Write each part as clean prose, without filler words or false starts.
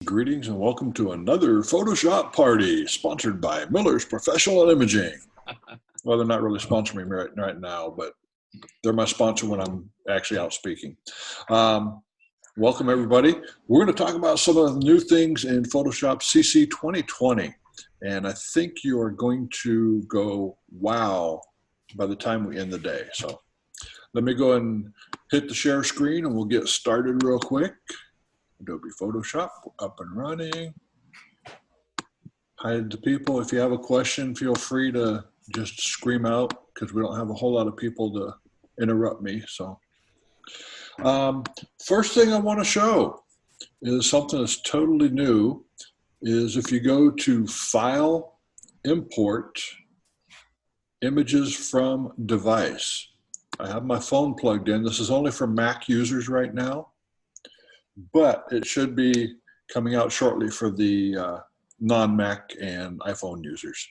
Greetings and welcome to another Photoshop party sponsored by Miller's Professional Imaging. Well, they're not really sponsoring me right now, but they're my sponsor when I'm actually out speaking. Welcome, everybody. We're going to talk about some of the new things in Photoshop CC 2020. And I think you are going to go, wow, by the time we end the day. So let me go and hit the share screen and we'll get started real quick. Adobe Photoshop up and running. Hi to people. If you have a question, feel free to just scream out because we don't have a whole lot of people to interrupt me. So first thing I want to show is something that's totally new is if you go to File, Import, Images from Device. I have my phone plugged in. This is only for Mac users right now, but it should be coming out shortly for the non-Mac and iPhone users.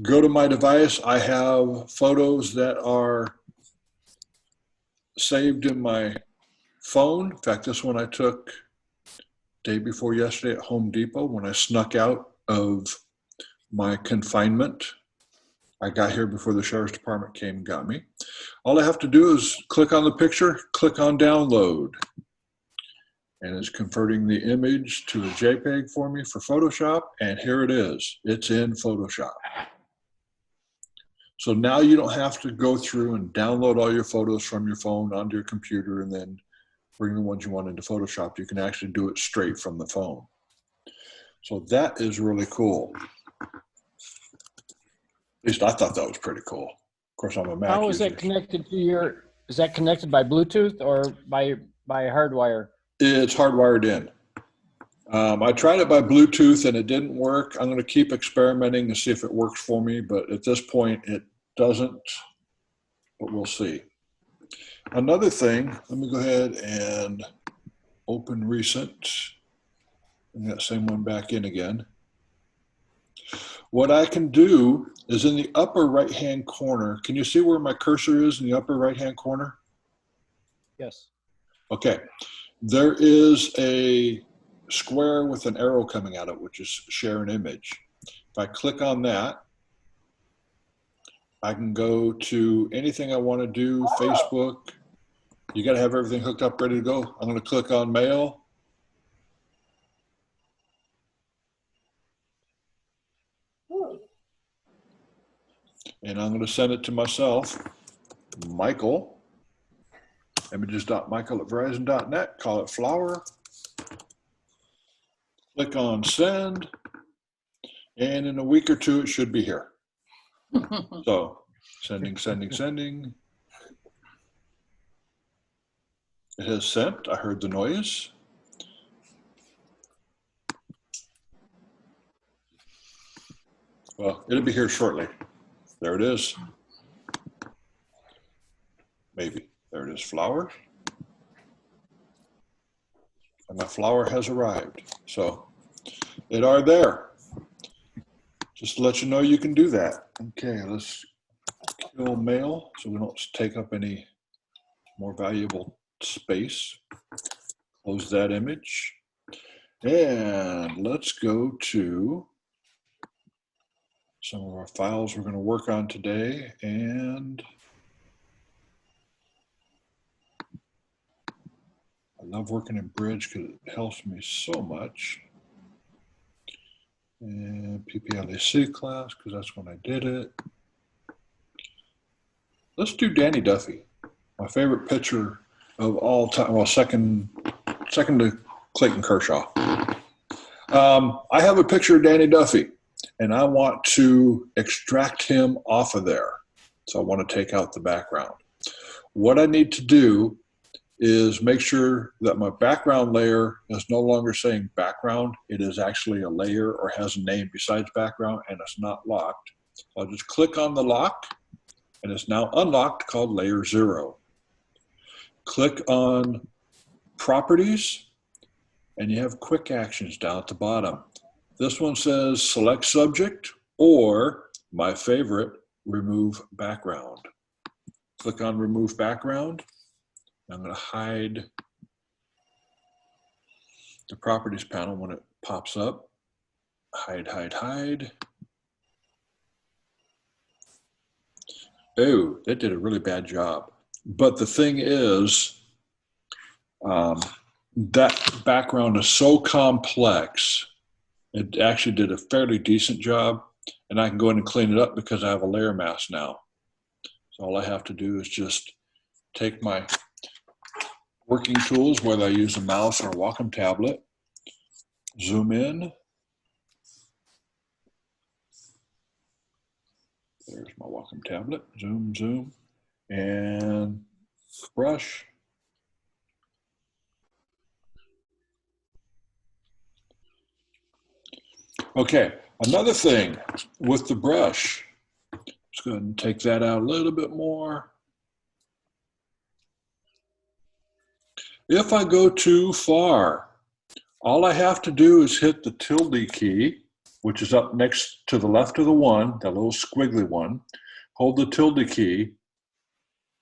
Go to my device. I have photos that are saved in my phone. In fact, this one I took day before yesterday at Home Depot when I snuck out of my confinement. I got here before the sheriff's department came and got me. All I have to do is click on the picture, click on download. And it's converting the image to a JPEG for me for Photoshop, and here it is. It's in Photoshop. So now you don't have to go through and download all your photos from your phone onto your computer and then bring the ones you want into Photoshop. You can actually do it straight from the phone. So that is really cool. At least I thought that was pretty cool. Of course, I'm a Mac How is user. that connected to your, is that connected by Bluetooth or by hardwire? It's hardwired in. I tried it by Bluetooth and it didn't work. I'm going to keep experimenting to see if it works for me, but at this point it doesn't, but we'll see. Another thing, let me go ahead and open recent. Bring that same one back in again. What I can do is in the upper right-hand corner, can you see where my cursor is in the upper right-hand corner? Yes. Okay. There is a square with an arrow coming out of it, which is share an image. If I click on that, I can go to anything I want to do, Facebook. You got to have everything hooked up, ready to go. I'm going to click on mail. And I'm going to send it to myself, Michael. Images.michael@verizon.net, call it flower. Click on send, and in a week or two, it should be here. So sending. It has sent. I heard the noise. Well, it'll be here shortly. There it is. Maybe. There it is, flower. And my flower has arrived. So it are there. Just to let you know you can do that. Okay, let's kill mail so we don't take up any more valuable space. Close that image. And let's go to some of our files we're going to work on today. And I love working in Bridge because it helps me so much. And PPLAC class because that's when I did it. Let's do Danny Duffy, my favorite pitcher of all time. Well, second to Clayton Kershaw. I have a picture of Danny Duffy, and I want to extract him off of there. So I want to take out the background. What I need to do is make sure that my background layer is no longer saying background. It is actually a layer or has a name besides background, and it's not locked. So I'll just click on the lock, and it's now unlocked, called layer 0. Click on properties, and you have quick actions down at the bottom. This one says select subject, or my favorite, remove background. Click on remove background. I'm going to hide the properties panel when it pops up. Hide, hide, hide. Oh, that did a really bad job. But the thing is, that background is so complex, it actually did a fairly decent job. And I can go in and clean it up because I have a layer mask now. So all I have to do is just take my working tools, whether I use a mouse or a Wacom tablet, zoom in. There's my Wacom tablet, zoom, zoom, and brush. Okay, another thing with the brush, let's go ahead and take that out a little bit more. If I go too far, all I have to do is hit the tilde key, which is up next to the left of the one, that little squiggly one. Hold the tilde key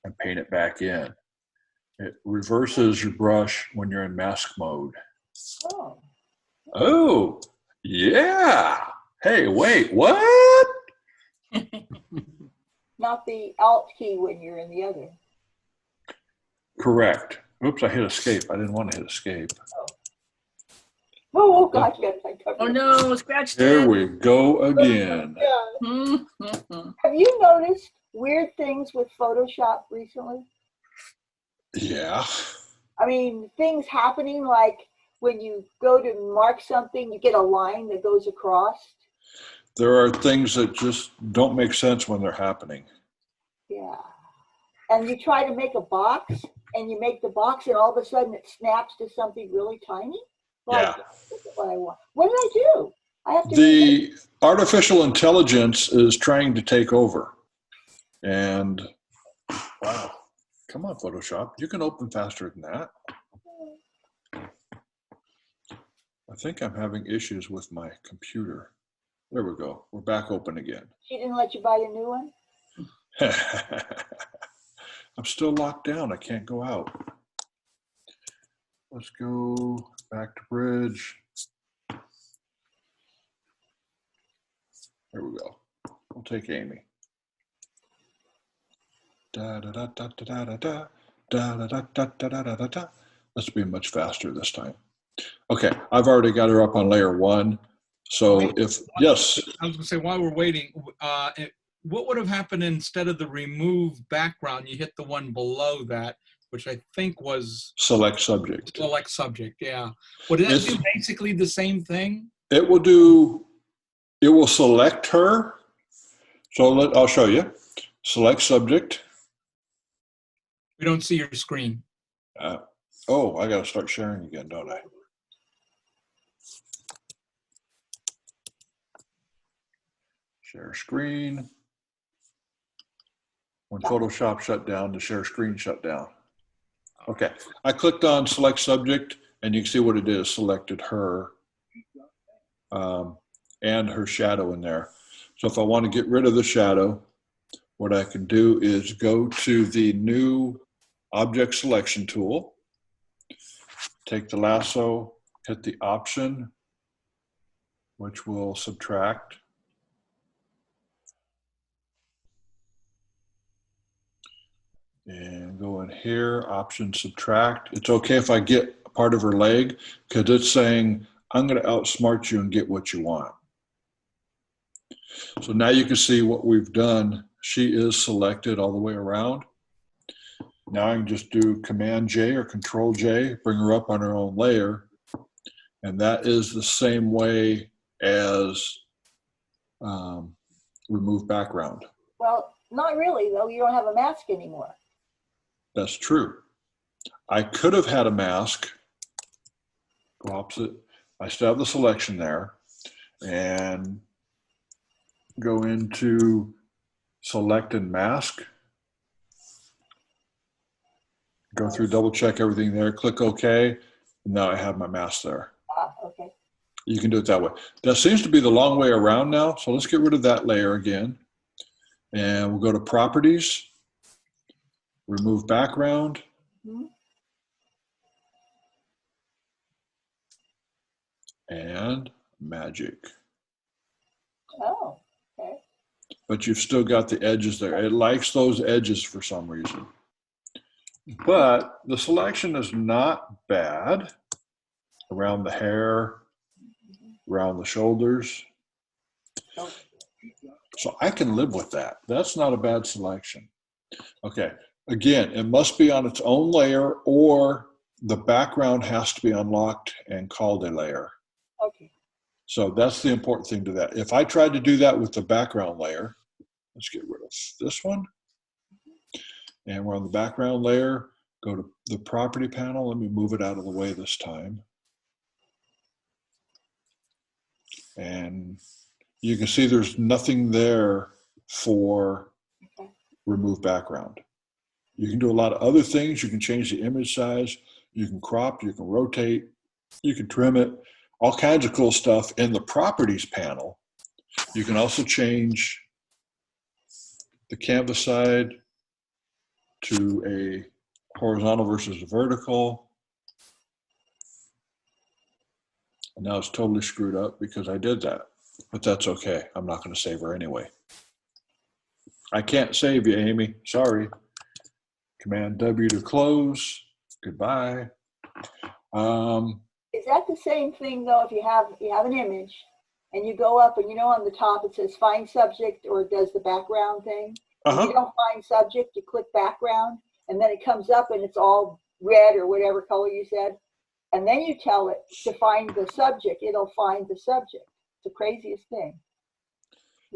and paint it back in. It reverses your brush when you're in mask mode. Oh. Oh, yeah. Hey, wait, what? Not the Alt key when you're in the other. Correct. Oops, I hit escape. I didn't want to hit escape. Oh, gosh, yes, I covered Oh it. no, scratched Here it. we go again. Yeah. Mhm. Have you noticed weird things with Photoshop recently? Yeah. I mean, things happening like when you go to mark something, you get a line that goes across. There are things that just don't make sense when they're happening. Yeah. And you try to make a box and you make the box and all of a sudden it snaps to something really tiny. Like, Yeah. look at what I want. What did I do? I have to The artificial intelligence is trying to take over. And wow, come on, Photoshop. You can open faster than that. I think I'm having issues with my computer. There we go. We're back open again. She didn't let you buy a new one? I'm still locked down. I can't go out. Let's go back to bridge. There we go. We'll take Amy. Da da da da da da da da da da da da da da da da. Let's be much faster this time. Okay, I've already got her up on layer one. So Wait, if yes, I was gonna say, while we're waiting, what would have happened instead of the remove background? You hit the one below that, which I think was select subject. select subject. Yeah. Would that It's- do basically the same thing? It will do. It will select her. So I'll show you. Select subject. We don't see your screen. Oh, I got to start sharing again, don't I? Share screen. When Photoshop shut down, the share screen shut down. Okay, I clicked on select subject and you can see what it is, selected her and her shadow in there. So if I want to get rid of the shadow, what I can do is go to the new object selection tool, take the lasso, hit the option, which will subtract. And go in here, option subtract. It's okay if I get a part of her leg because it's saying, I'm going to outsmart you and get what you want. So now you can see what we've done. She is selected all the way around. Now I can just do Command J or Control J, bring her up on her own layer. And that is the same way as remove background. Well, not really, though. You don't have a mask anymore. That's true. I could have had a mask. Go opposite. I still have the selection there. And go into select and mask. Go through, double check everything there, click OK. And now I have my mask there. Ah, okay. You can do it that way. That seems to be the long way around now. So let's get rid of that layer again. And we'll go to properties, remove background. Mhm. and magic. Oh, okay. But you've still got the edges there. It likes those edges for some reason. But the selection is not bad around the hair, around the shoulders. So I can live with that. That's not a bad selection. Okay. Again, it must be on its own layer, or the background has to be unlocked and called a layer. Okay. So that's the important thing to that. If I tried to do that with the background layer, let's get rid of this one. And we're on the background layer. Go to the property panel. Let me move it out of the way this time. And you can see there's nothing there for remove background. You can do a lot of other things. You can change the image size. You can crop, you can rotate, you can trim it, all kinds of cool stuff in the properties panel. You can also change the canvas side to a horizontal versus a vertical. And now it's totally screwed up because I did that, but that's okay. I'm not going to save her anyway. I can't save you, Amy. Sorry. Command W to close. Goodbye. Is that the same thing though? If you have an image and you go up and on the top it says find subject, or it does the background thing. If you don't find subject, you click background, and then it comes up and it's all red or whatever color you said. And then you tell it to find the subject. It'll find the subject. It's the craziest thing.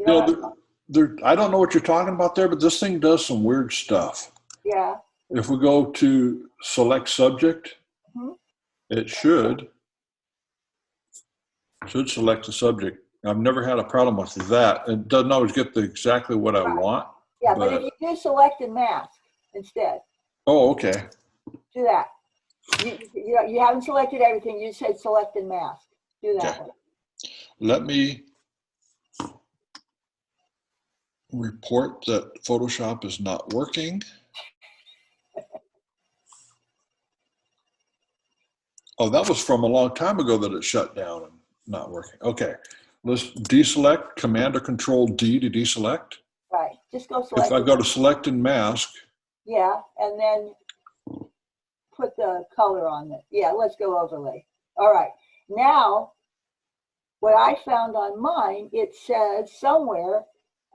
I don't know what you're talking about there, but this thing does some weird stuff. Yeah. If we go to select subject, it should select the subject. I've never had a problem with that. It doesn't always get exactly what I want. Yeah, but if you do select and mask instead. Oh, okay. Do that. You haven't selected everything. You said select and mask. Do that one. Let me report that Photoshop is not working. Oh, that was from a long time ago that it shut down and not working. Okay, let's deselect, Command or Control D to deselect. Right, just go select. If I go to select and mask. Yeah, and then put the color on it. Yeah, let's go overlay. All right, now what I found on mine, it says somewhere,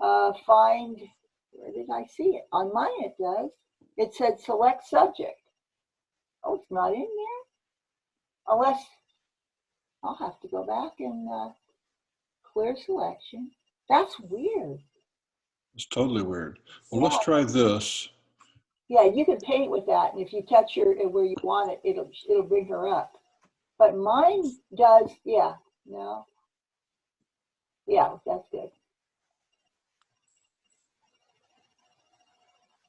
find, where did I see it? On mine it does. It said select subject. Oh, it's not in there? Unless, I'll have to go back and clear selection. That's weird. It's totally weird. Well, let's try this. Yeah, you can paint with that, and if you touch where you want it, it'll bring her up. But mine does, yeah, no. Yeah, that's good.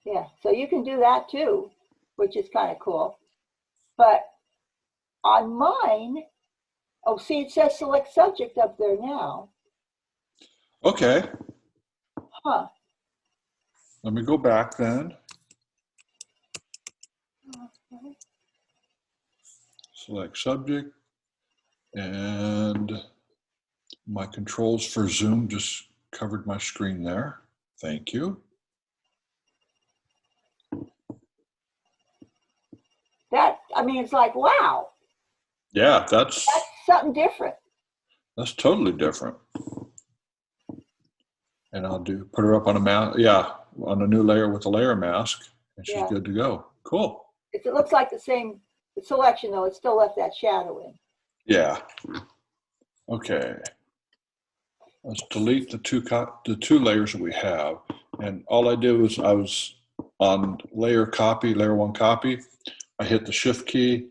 Yeah, so you can do that too, which is kind of cool. But on mine, oh, see, it says select subject up there now. Okay. Huh. Let me go back then. Okay. Select subject. And my controls for Zoom just covered my screen there. Thank you. That, I mean, it's like, wow. Yeah, that's something different. That's totally different. And I'll put her up on a mask, on a new layer with a layer mask, and she's good to go. Cool. It looks like the same selection though. It still left that shadow in. Yeah. Okay. Let's delete the two layers that we have. And all I did was I was on layer one copy. I hit the shift key,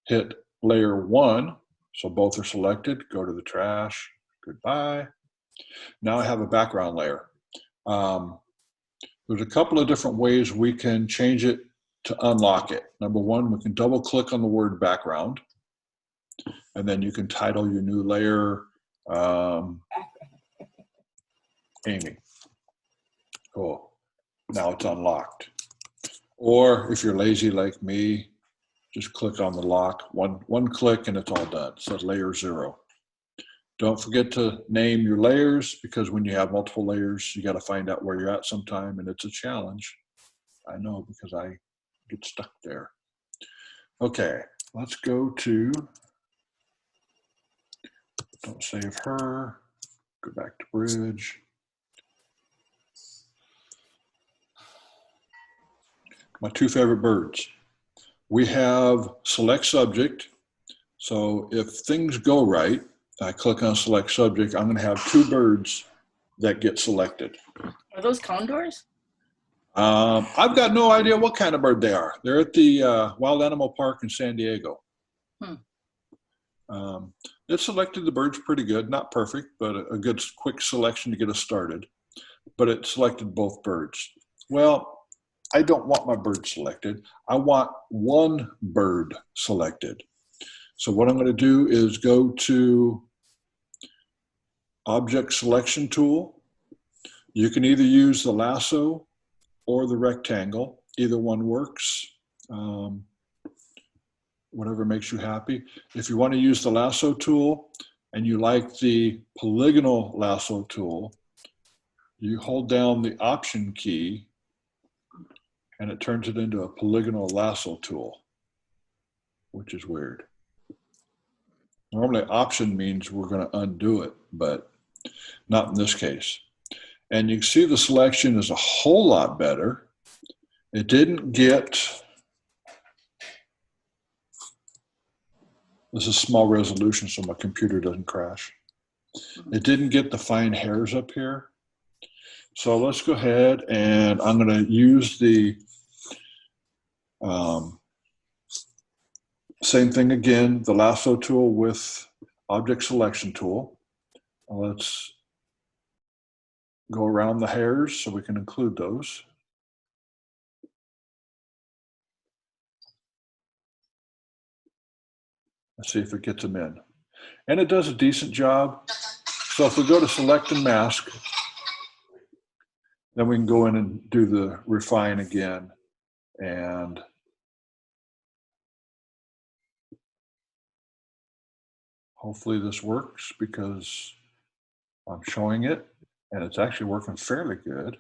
hit layer one. So both are selected. Go to the trash. Goodbye. Now I have a background layer. There's a couple of different ways we can change it to unlock it. Number one, we can double click on the word background, and then you can title your new layer Amy. Cool. Now it's unlocked. Or if you're lazy like me, just click on the lock, one click, and it's all done. It says layer 0. Don't forget to name your layers, because when you have multiple layers, you got to find out where you're at sometime, and it's a challenge. I know, because I get stuck there. Okay, let's go to, don't save her, go back to bridge. My two favorite birds. We have select subject. So if things go right, I click on select subject, I'm going to have two birds that get selected. Are those condors? I've got no idea what kind of bird they are. They're at the Wild Animal Park in San Diego. It selected the birds pretty good, not perfect, but a good quick selection to get us started. But it selected both birds. Well, I don't want my bird selected. I want one bird selected. So what I'm going to do is go to Object Selection Tool. You can either use the lasso or the rectangle. Either one works. Whatever makes you happy. If you want to use the lasso tool and you like the polygonal lasso tool, you hold down the Option key and it turns it into a polygonal lasso tool, which is weird. Normally Option means we're going to undo it, but not in this case. And you can see the selection is a whole lot better. It didn't get, this is small resolution so my computer doesn't crash. It didn't get the fine hairs up here. So let's go ahead and I'm going to use the same thing again, the lasso tool with object selection tool. Let's go around the hairs so we can include those. Let's see if it gets them in. And it does a decent job. So if we go to select and mask, then we can go in and do the refine again. And hopefully this works because I'm showing it and it's actually working fairly good.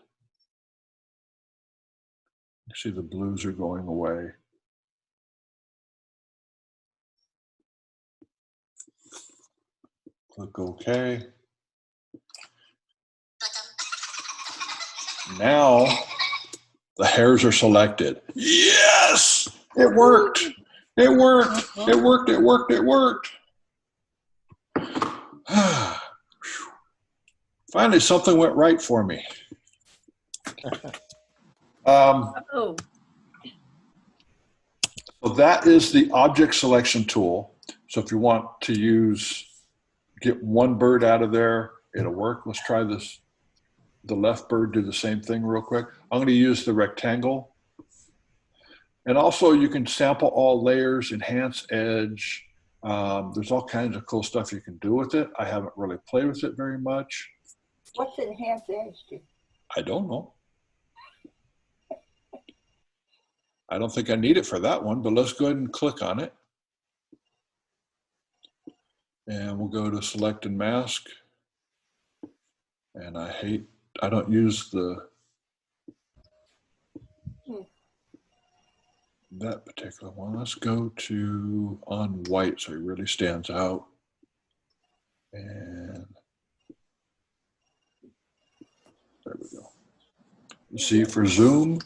You see the blues are going away. Click OK. Now the hairs are selected. Yes, it worked. It worked. It worked. It worked. It worked. Finally, something went right for me. Oh, So that is the object selection tool. So if you want to get one bird out of there, it'll work. Let's try this. The left bird, do the same thing real quick. I'm going to use the rectangle. And also you can sample all layers, enhance edge. There's all kinds of cool stuff you can do with it. I haven't really played with it very much. What's enhanced edge do? I don't know. I don't think I need it for that one, but let's go ahead and click on it. And we'll go to select and mask. And I don't use that particular one. Let's go to on white so it really stands out. And there we go. You see for zoom,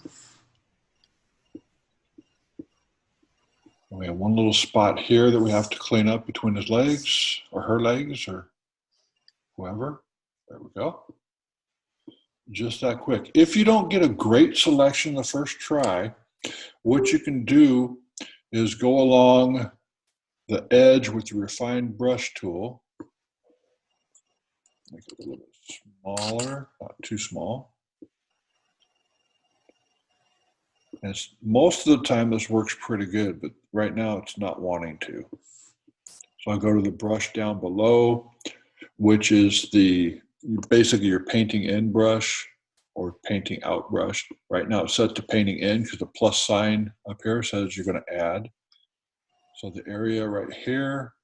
we have one little spot here that we have to clean up between his legs or her legs or whoever. There we go. Just that quick. If you don't get a great selection the first try, what you can do is go along the edge with your refined brush tool. Make it a little bit smaller, not too small. And most of the time this works pretty good, but right now it's not wanting to. So I go to the brush down below, which is basically your painting in brush or painting out brush. Right now it's set to painting in because the plus sign up here says you're going to add. So the area right here,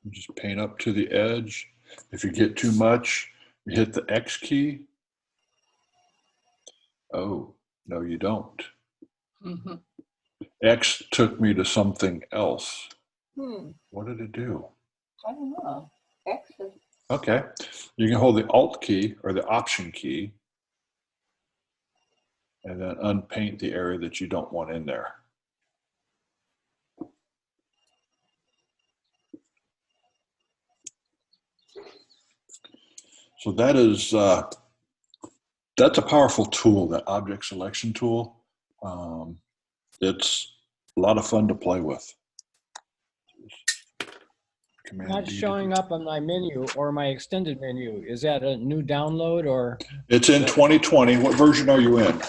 You just paint up to the edge. If you get too much, you hit the X key. Oh, no, you don't. Mhm. X took me to something else. Hmm, What did it do? I don't know. X is, Okay, you can hold the Alt key or the Option key and then unpaint the area that you don't want in there. So that is, that's a powerful tool, that object selection tool. It's a lot of fun to play with. Command Not D to showing do- up on my menu or my extended menu. Is that a new download or It's in 2020. What version are you in?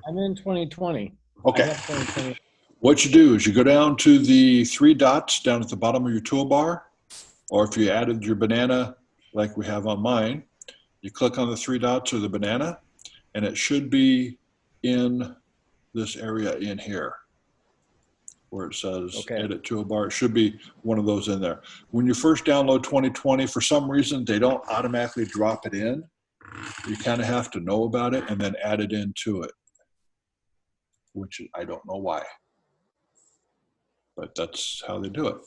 I'm in 2020? Okay. I have 2020. What you do is you go down to the three dots down at the bottom of your toolbar, or if you added your banana like we have on mine, you click on the three dots or the banana, and it should be in this area in here where it says Okay. edit toolbar. It should be one of those in there. When you first download 2020, for some reason, they don't automatically drop it in. You kind of have to know about it and then add it into it, which I don't know why, but that's how they do it.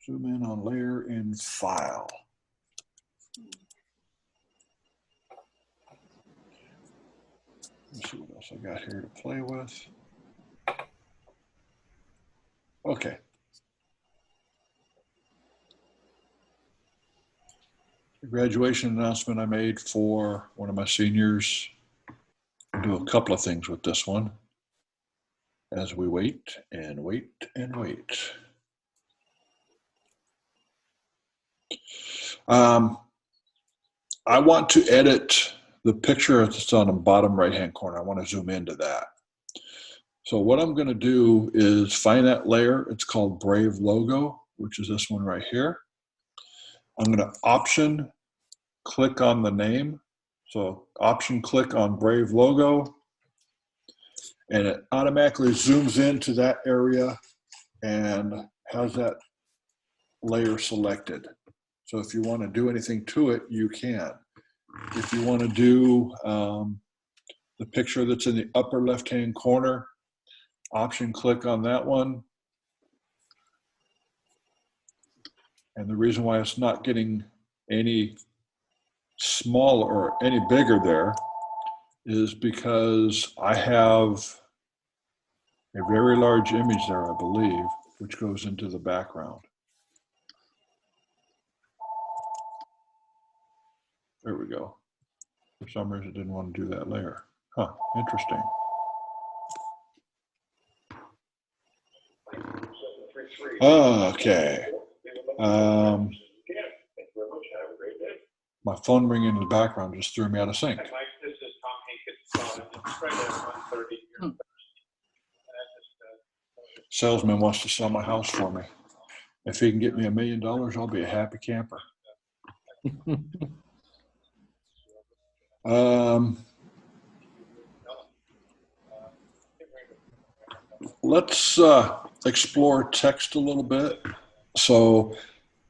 Zoom in on layer in file. Let's see what else I got here to play with. Okay. The graduation announcement I made for one of my seniors. I'll do a couple of things with this one as we wait and wait and wait. I want to edit the picture that's on the bottom right-hand corner. I want to zoom into that. So what I'm going to do is find that layer. It's called Brave Logo, which is this one right here. I'm going to Option click on the name. So Option click on Brave Logo, and it automatically zooms into that area and has that layer selected. So if you want to do anything to it, you can. If you want to do the picture that's in the upper left-hand corner, Option click on that one. And the reason why it's not getting any smaller or any bigger there is because I have a very large image there, I believe, which goes into the background. There we go. For some reason, I didn't want to do that layer. Huh, interesting. Okay. My phone ringing in the background just threw me out of sync. Salesman wants to sell my house for me. If he can get me $1 million, I'll be a happy camper. Let's explore text a little bit. So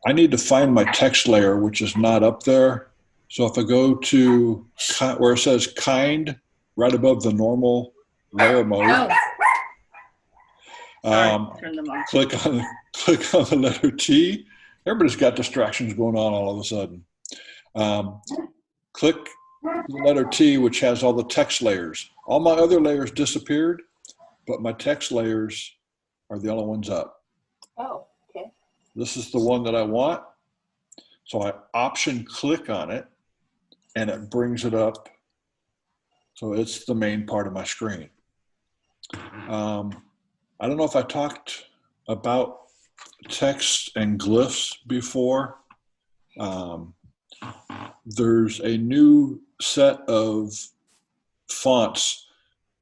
I need to find my text layer, which is not up there. So if I go to where it says kind, right above the normal layer mode, Turn them off. click on the letter T. Everybody's got distractions going on all of a sudden. Click the letter T, which has all the text layers. All my other layers disappeared, but my text layers are the only ones up. oh, okay. This is the one that I want. So I Option click on it and it brings it up. So it's the main part of my screen. I don't know if I talked about text and glyphs before. There's a new set of fonts.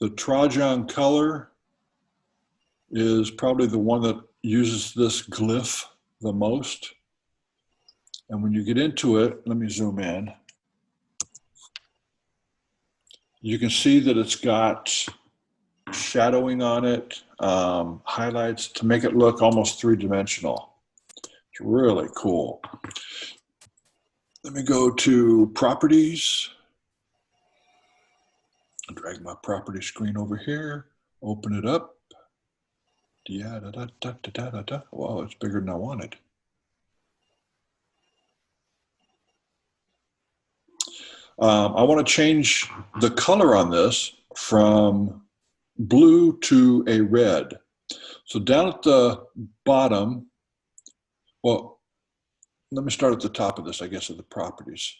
The Trajan Color is probably the one that uses this glyph the most. And when you get into it, let me zoom in. You can see that it's got shadowing on it, highlights to make it look almost three-dimensional. It's really cool. Let me go to properties. Drag my property screen over here, open it up. Yeah, da, da, da, da, da, da, da. Wow, it's bigger than I wanted. I want to change the color on this from blue to a red. So down at the bottom, well, let me start at the top of this, I guess, of the properties.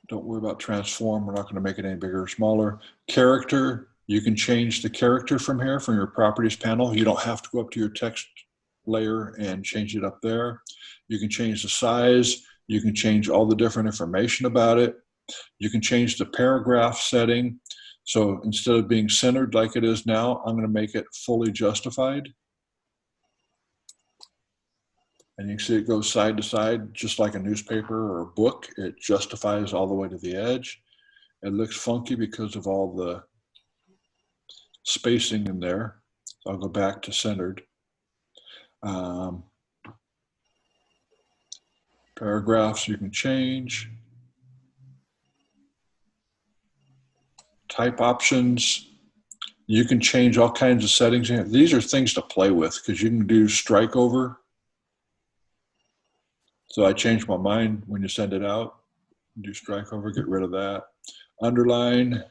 Don't worry about transform. We're not going to make it any bigger or smaller. Character, you can change the character from here, from your properties panel. You don't have to go up to your text layer and change it up there. You can change the size. You can change all the different information about it. You can change the paragraph setting. So instead of being centered like it is now, I'm going to make it fully justified. And you can see it goes side to side, just like a newspaper or a book. It justifies all the way to the edge. It looks funky because of all the spacing in there. So I'll go back to centered. Paragraphs you can change. Type options. You can change all kinds of settings. These are things to play with because you can do strike over. So I changed my mind when you send it out. Do strike over, get rid of that. Underline.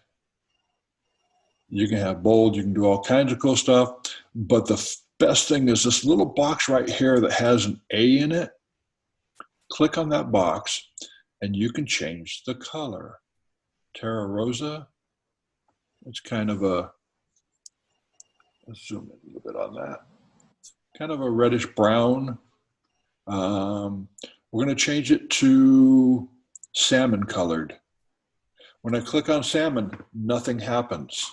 You can have bold, you can do all kinds of cool stuff. But the best thing is this little box right here that has an A in it. Click on that box and you can change the color. Terra Rosa. It's kind of a, let's zoom in a little bit on that. Kind of a reddish brown. We're going to change it to salmon colored. When I click on salmon, nothing happens.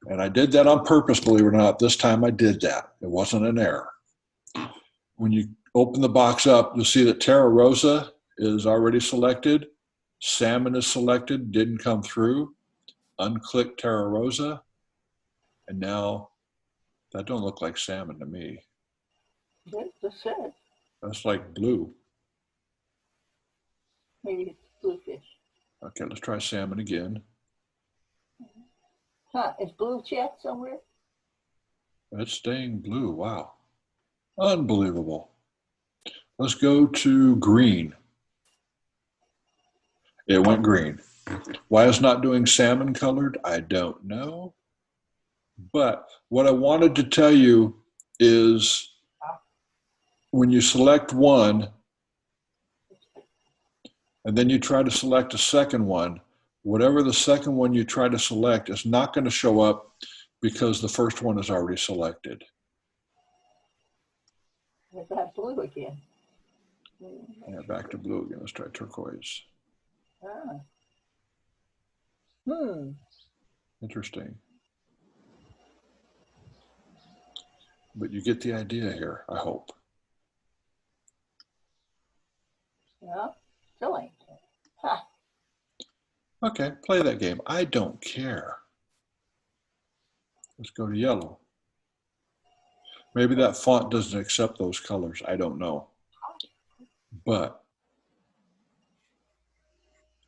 And I did that on purpose, believe it or not. This time I did that. It wasn't an error. When you open the box up, you'll see that Terra Rosa is already selected. Salmon is selected, didn't come through. Unclick Terra Rosa. And now that don't look like salmon to me. That's the said. That's like blue. Maybe it's bluefish. Okay, let's try salmon again. Huh, is blue checked somewhere? It's staying blue. Wow. Unbelievable. Let's go to green. It went green. Why it's not doing salmon colored, I don't know. But what I wanted to tell you is when you select one and then you try to select a second one, whatever the second one you try to select is not going to show up because the first one is already selected. Is that blue again? Yeah, back to blue again. Let's try turquoise. Ah. Interesting. But you get the idea here, I hope. Yeah, still ain't. Huh. Okay, play that game. I don't care. Let's go to yellow. Maybe that font doesn't accept those colors. I don't know. But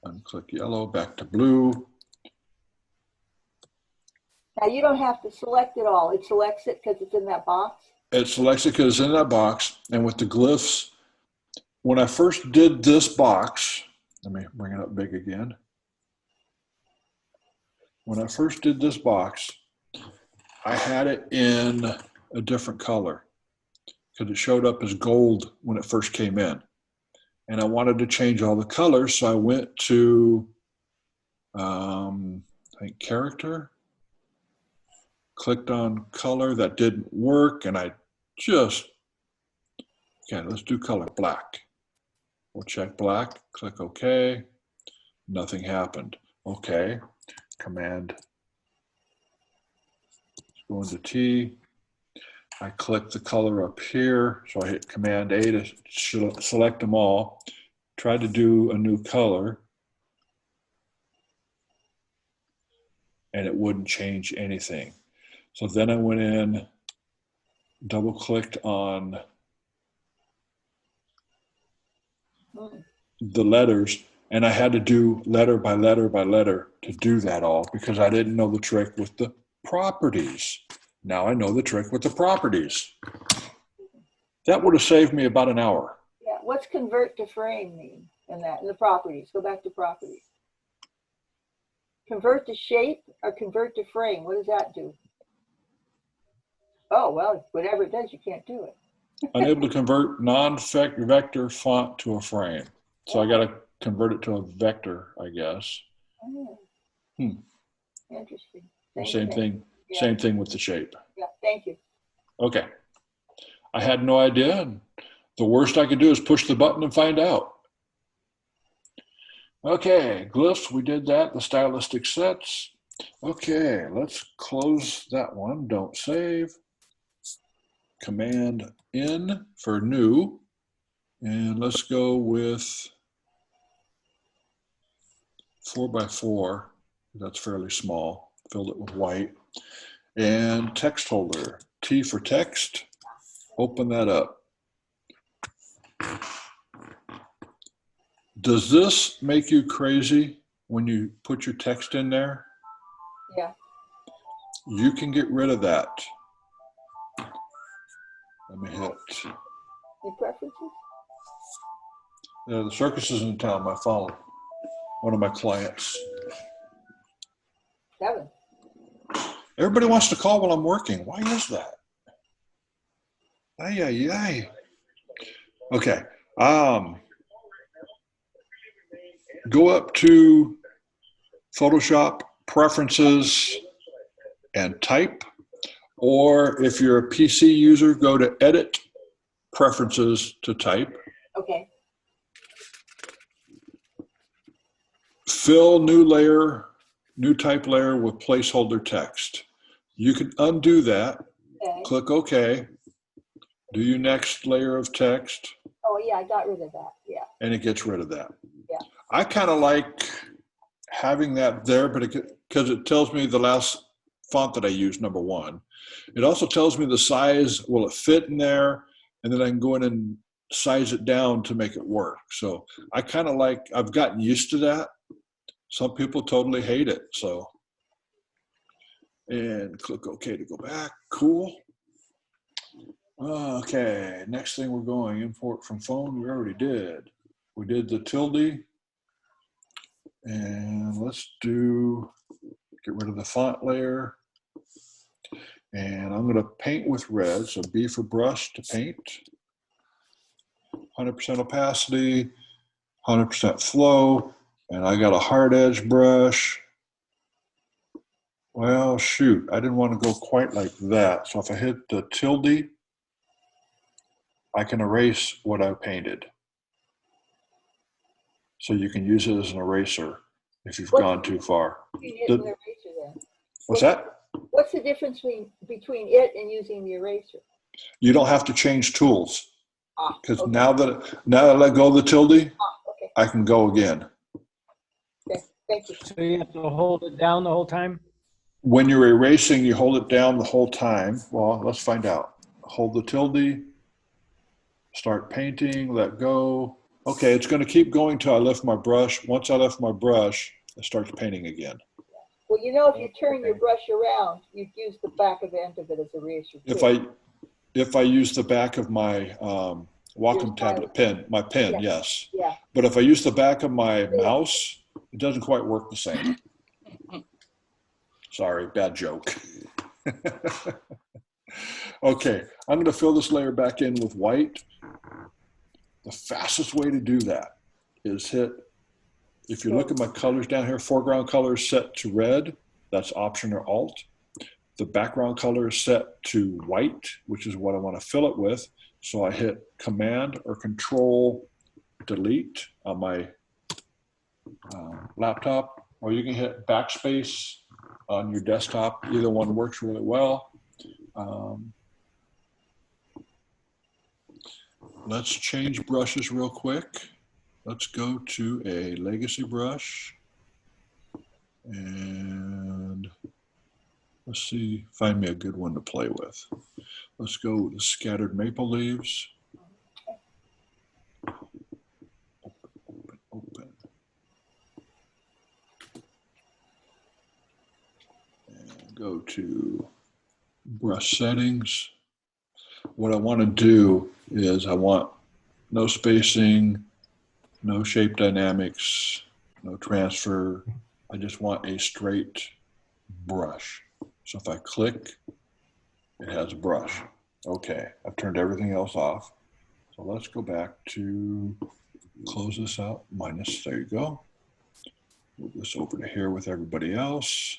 unclick yellow, back to blue. Now you don't have to select it all. It selects it because it's in that box. It selects it because it's in that box. And with the glyphs, when I first did this box, let me bring it up big again. When I first did this box, I had it in a different color because it showed up as gold when it first came in. And I wanted to change all the colors, so I went to, I think, character, clicked on color. That didn't work, and I just, okay, let's do color, black. We'll check black, click OK. Nothing happened. Okay, Command, let's go into T. I click the color up here, so I hit Command A to select them all. Try to do a new color. and it wouldn't change anything. So then I went in, double clicked on the letters, and I had to do letter by letter by letter to do that all because I didn't know the trick with the properties. Now I know the trick with the properties. That would have saved me about an hour. Yeah, what's convert to frame mean in that, in the properties? Go back to properties. Convert to shape or convert to frame, what does that do? Oh, well, whatever it does, you can't do it. Unable to convert non-vector font to a frame. So I got to convert it to a vector, I guess. Oh, Hmm. Interesting. Same thing. Yeah. Same thing with the shape. Yeah, thank you. Okay. I had no idea. And the worst I could do is push the button and find out. Okay, glyphs, we did that. The stylistic sets. Okay, let's close that one. Don't save. Command N for new. And let's go with 4x4. That's fairly small. Filled it with white. And text holder, T for text. Open that up. Does this make you crazy when you put your text in there? Yeah. You can get rid of that. Let me hit. Any preferences? The circus is in town, my phone. One of my clients. 7. Everybody wants to call while I'm working. Why is that? Ay, ay, ay. Okay. Go up to Photoshop, Preferences, and Type. Or if you're a PC user, go to Edit, Preferences to Type. Okay. Fill new layer, new type layer with placeholder text. You can undo that. Okay. Click OK. Do your next layer of text, Oh, yeah, I got rid of that. Yeah. and it gets rid of that. Yeah. I kind of like having that there, but because it tells me the last font that I used, number 1. It also tells me the size, will it fit in there? And then I can go in and size it down to make it work. So I kind of like, I've gotten used to that. Some people totally hate it. So, and click OK to go back. Cool. Okay, next thing we're going, import from phone, we already did. We did the tilde. And let's do, get rid of the font layer. And I'm gonna paint with red, so B for brush to paint. 100% opacity, 100% flow, and I got a hard edge brush. Well, shoot, I didn't want to go quite like that. So if I hit the tilde, I can erase what I painted. So you can use it as an eraser if you've gone too far. You need an eraser then. What's that? What's the difference between it and using the eraser? You don't have to change tools because Okay. now that I let go of the tilde, Okay. I can go again. Okay. Thank you. So you have to hold it down the whole time? When you're erasing, you hold it down the whole time. Well, let's find out. Hold the tilde, start painting, let go. Okay, it's going to keep going till I lift my brush. Once I lift my brush, it starts painting again. Well, you know, if you turn your brush around, you use the back of the end of it as a eraser. If I use the back of my Wacom tablet pen, my pen, Yeah. yes. Yeah. But if I use the back of my mouse, it doesn't quite work the same. Sorry, bad joke. Okay, I'm going to fill this layer back in with white. The fastest way to do that is hit, if you look at my colors down here, foreground color is set to red. That's Option or Alt. The background color is set to white, which is what I want to fill it with. So I hit Command or Control Delete on my laptop, or you can hit Backspace on your desktop. Either one works really well. Let's change brushes real quick. Let's go to a legacy brush. And let's see, find me a good one to play with. Let's go with the scattered maple leaves. Open, open. And go to brush settings. What I want to do is I want no spacing, no shape dynamics, no transfer. I just want a straight brush. So if I click, it has a brush. Okay, I've turned everything else off. So let's go back to close this out, minus, there you go. Move this over to here with everybody else.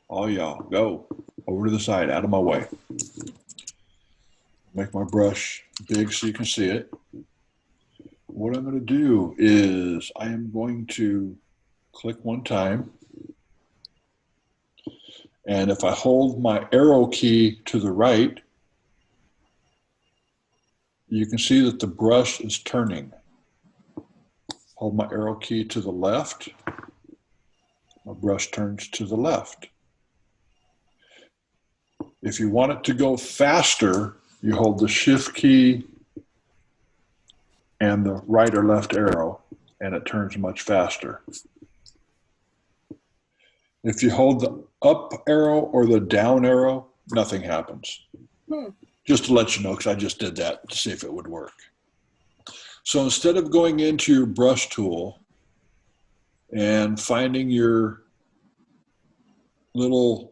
All y'all, go over to the side, out of my way. Make my brush big so you can see it. What I'm going to do is I am going to click one time. And if I hold my arrow key to the right, you can see that the brush is turning. Hold my arrow key to the left, my brush turns to the left. If you want it to go faster, you hold the shift key and the right or left arrow, and it turns much faster. If you hold the up arrow or the down arrow, nothing happens. Just to let you know, because I just did that to see if it would work. So instead of going into your brush tool and finding your little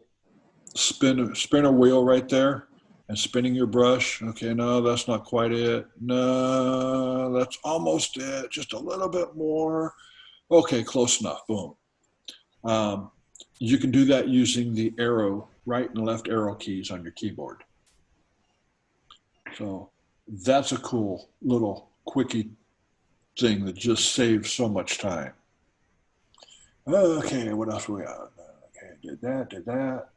spinner wheel right there and spinning your brush, okay, no, that's not quite it. No, that's almost it. Just a little bit more. Okay, close enough. Boom. You can do that using the arrow, right and left arrow keys on your keyboard. So that's a cool little quickie thing that just saves so much time. Okay, what else we got? Okay, did that.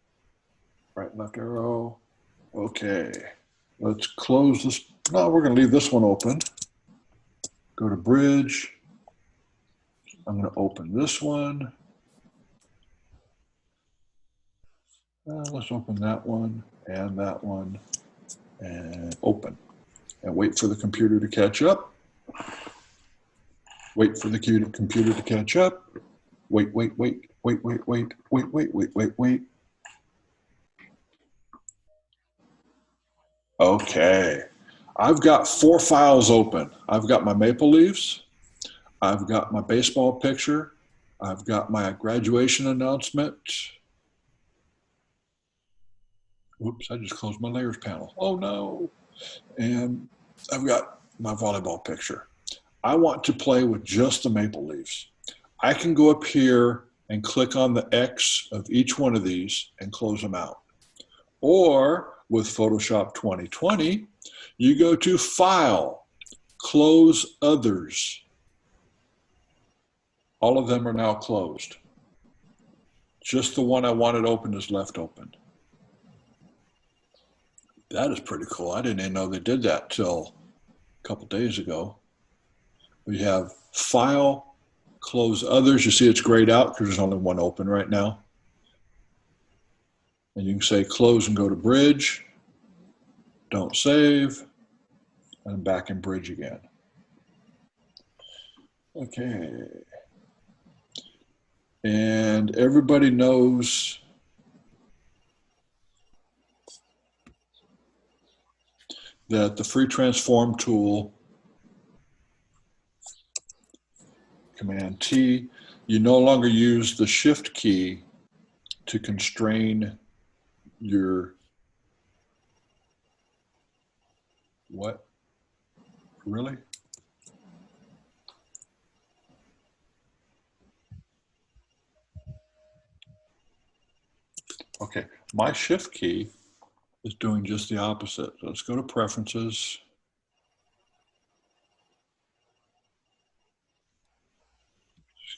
Right and left arrow. Okay, let's close this. No, we're going to leave this one open. Go to bridge. I'm going to open this one. Let's open that one and open. And wait for the computer to catch up. Wait for the computer to catch up. Wait. Okay, I've got 4 files open. I've got my maple leaves. I've got my baseball picture. I've got my graduation announcement. Whoops, I just closed my layers panel. Oh no. And I've got my volleyball picture. I want to play with just the maple leaves. I can go up here and click on the X of each one of these and close them out. Or with Photoshop 2020, you go to File, Close Others. All of them are now closed. Just the one I wanted open is left open. That is pretty cool. I didn't even know they did that till a couple days ago. We have File, Close Others. You see it's grayed out because there's only one open right now. And you can say close and go to bridge. Don't save. And I'm back in bridge again. Okay. And everybody knows that the free transform tool, Command T, you no longer use the shift key to constrain your what? Really? Okay, my shift key is doing just the opposite. So let's go to preferences.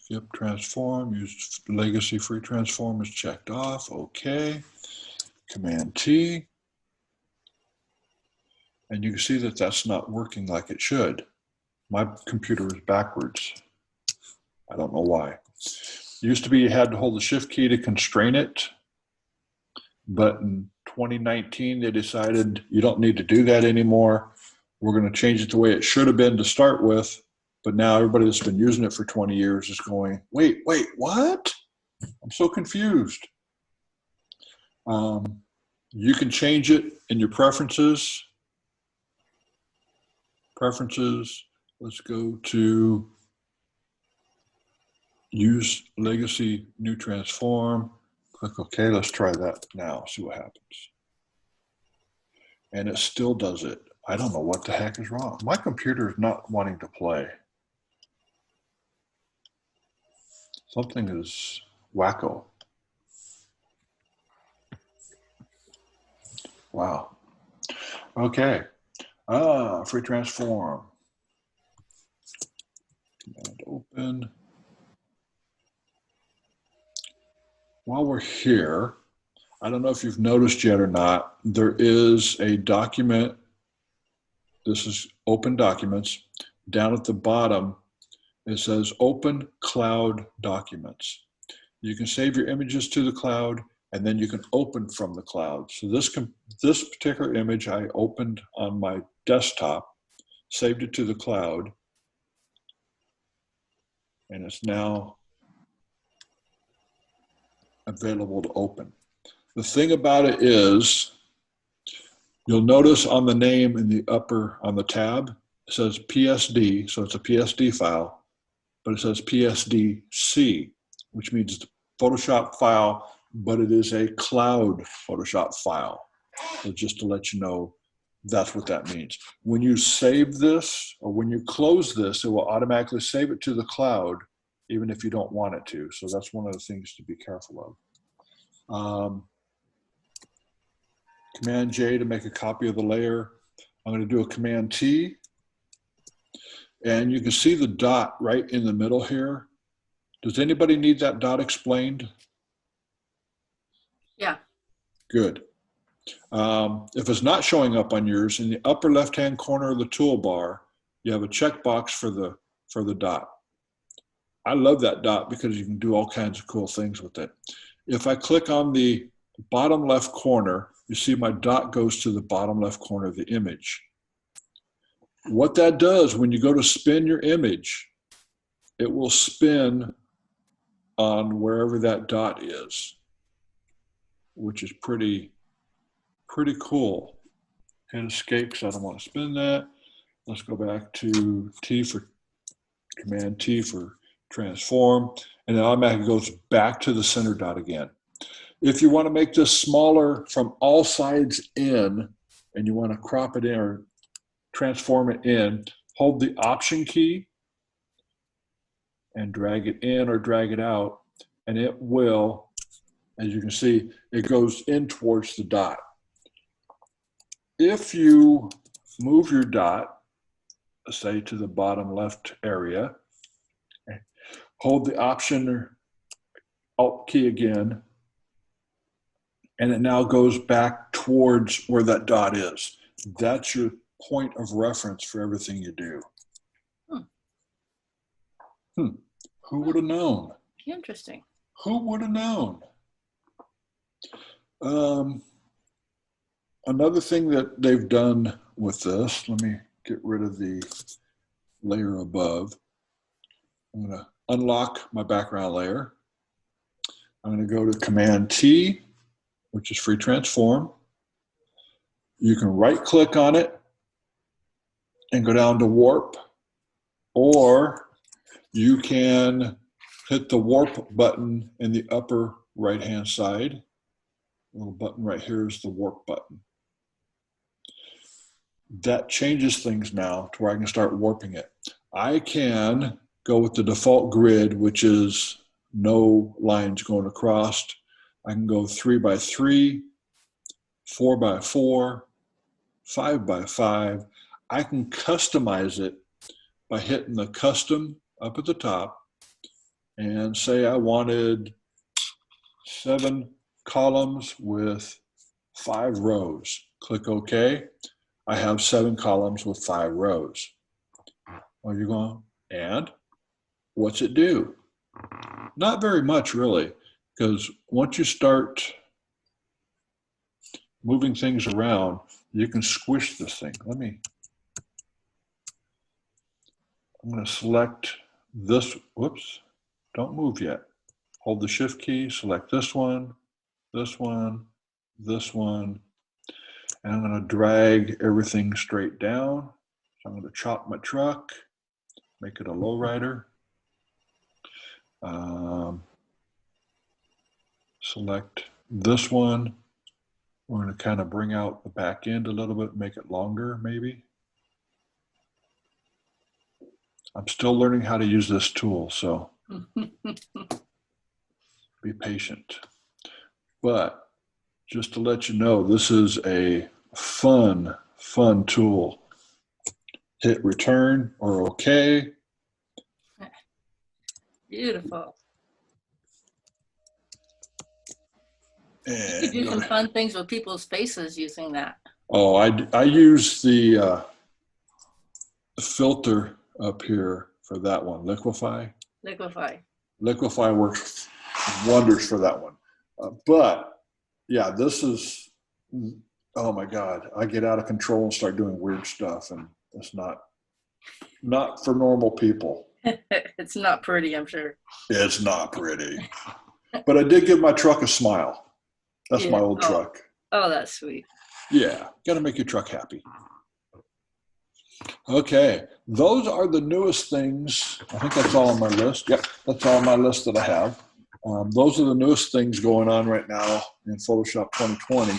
Skip transform, use legacy free transform is checked off. Okay. Command T. And you can see that that's not working like it should. My computer is backwards. I don't know why. Used to be you had to hold the shift key to constrain it, but in 2019 they decided you don't need to do that anymore. We're going to change it the way it should have been to start with, but now everybody that's been using it for 20 years is going, wait, what? I'm so confused. You can change it in your preferences. Let's go to use legacy new transform. Click OK. Let's try that now. See what happens. And it still does it. I don't know what the heck is wrong. My computer is not wanting to play. Something is wacko. Wow. Okay. Free transform. Command open. While we're here, I don't know if you've noticed yet or not, there is a document. This is open documents. Down at the bottom, it says open cloud documents. You can save your images to the cloud, and then you can open from the cloud. So this particular image I opened on my desktop, saved it to the cloud, and it's now available to open. The thing about it is, you'll notice on the name in the upper, on the tab, it says PSD, so it's a PSD file, but it says PSDC, which means it's a Photoshop file, but it is a cloud Photoshop file. So just to let you know, that's what that means. When you save this, or when you close this, it will automatically save it to the cloud, even if you don't want it to. So that's one of the things to be careful of. Command J to make a copy of the layer. I'm going to do a Command T. And you can see the dot right in the middle here. Does anybody need that dot explained? Yeah. Good. If it's not showing up on yours, in the upper left-hand corner of the toolbar, you have a checkbox for the dot. I love that dot because you can do all kinds of cool things with it. If I click on the bottom left corner, you see my dot goes to the bottom left corner of the image. What that does, when you go to spin your image, it will spin on wherever that dot is, which is pretty cool. Hit escape because I don't want to spin that. Let's go back to T for Command T for transform, and it automatically goes back to the center dot again. If you want to make this smaller from all sides in, and you want to crop it in or transform it in, hold the Option key and drag it in or drag it out, and it will, as you can see, it goes in towards the dot. If you move your dot, say to the bottom left area, hold the Option or Alt key again, and it now goes back towards where that dot is. That's your point of reference for everything you do. Who would have known? Interesting. Who would have known? Another thing that they've done with this, let me get rid of the layer above. I'm going to unlock my background layer. I'm going to go to Command T, which is free transform. You can right click on it and go down to warp, or you can hit the warp button in the upper right hand side. The little button right here is the warp button. That changes things now to where I can start warping it. I can go with the default grid, which is no lines going across. I can go 3x3, 4x4, 5x5. I can customize it by hitting the custom up at the top and say I wanted 7 columns with 5 rows. Click OK. I have 7 columns with 5 rows. Well, you're going, and what's it do? Not very much, really, because once you start moving things around, you can squish this thing. I'm going to select this. Whoops, don't move yet. Hold the shift key, select this one, this one, this one, and I'm going to drag everything straight down. So I'm going to chop my truck, make it a lowrider. Select this one. We're going to kind of bring out the back end a little bit, make it longer maybe. I'm still learning how to use this tool, so be patient. But just to let you know, this is a fun tool. Hit return or OK. Beautiful. You And could do some fun things with people's faces using that. oh, I use the filter up here for that one, Liquify. Liquify. Liquify works wonders for that one. But yeah, this is, oh my God, I get out of control and start doing weird stuff, and it's not for normal people. It's not pretty, I'm sure. It's not pretty. But I did give my truck a smile. That's Yeah. my old truck. Oh, that's sweet. Yeah, got to make your truck happy. Okay, those are the newest things. I think that's all on my list. Yep, that's all on my list that I have. Those are the newest things going on right now in Photoshop 2020.